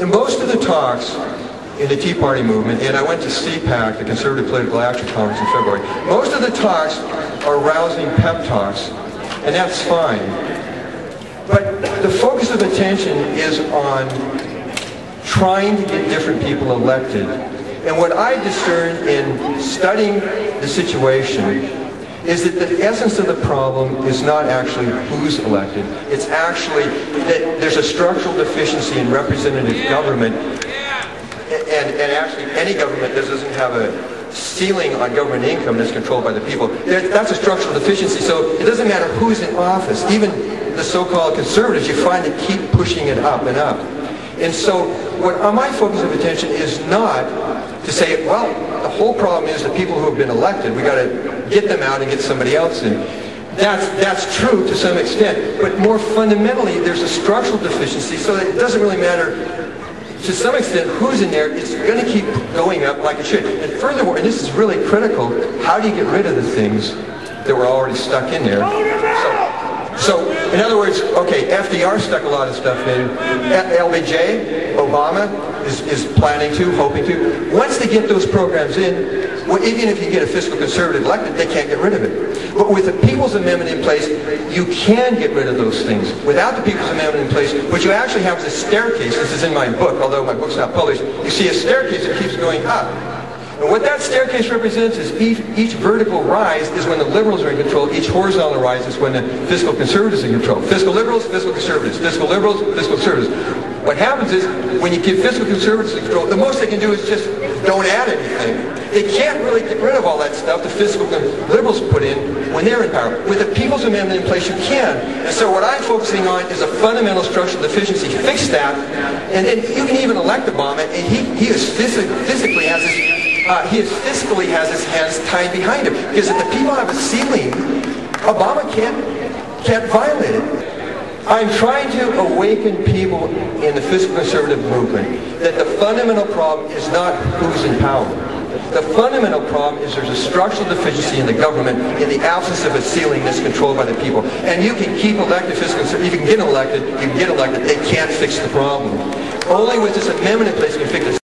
In most of the talks in the Tea Party movement, and I went to CPAC, the Conservative Political Action Conference in February, most of the talks are rousing pep talks, and that's fine. But the focus of attention is on trying to get different people elected. And what I discern in studying the situation is that the essence of the problem is not actually who's elected. It's actually that there's a structural deficiency in representative government, and actually any government that doesn't have a ceiling on government income that's controlled by the people. That's a structural deficiency, so it doesn't matter who's in office. Even the so-called conservatives, you find they keep pushing it up and up. And so what my focus of attention is not to say, well, the whole problem is the people who have been elected. We got to get them out and get somebody else in. That's true to some extent, but more fundamentally, there's a structural deficiency, so that it doesn't really matter to some extent who's in there. It's going to keep going up like it should. And furthermore, and this is really critical, how do you get rid of the things that were already stuck in there? So, in other words, okay, FDR stuck a lot of stuff in. LBJ, Obama is planning to, hoping to. Once they get those programs in, well, even if you get a fiscal conservative elected, they can't get rid of it. But with the People's Amendment in place, you can get rid of those things. Without the People's Amendment in place, what you actually have is a staircase. This is in my book, although my book's not published. You see a staircase that keeps going up. And what that staircase represents is each vertical rise is when the liberals are in control. Each horizontal rise is when the fiscal conservatives are in control. Fiscal liberals, fiscal conservatives. Fiscal liberals, fiscal conservatives. What happens is, when you give fiscal conservatives control, the most they can do is just don't add anything. They can't really get rid of all that stuff the fiscal liberals put in when they're in power. With the People's Amendment in place, you can. And so what I'm focusing on is a fundamental structural deficiency. Fix that, and then you can even elect Obama, and he fiscally has his hands tied behind him. Because if the people have a ceiling, Obama can't violate it. I'm trying to awaken people in the fiscal conservative movement that the fundamental problem is not who's in power. The fundamental problem is there's a structural deficiency in the government in the absence of a ceiling that's controlled by the people. And you can keep elected fiscal conservatives, you can get elected, they can't fix the problem. Only with this amendment in place can you fix it.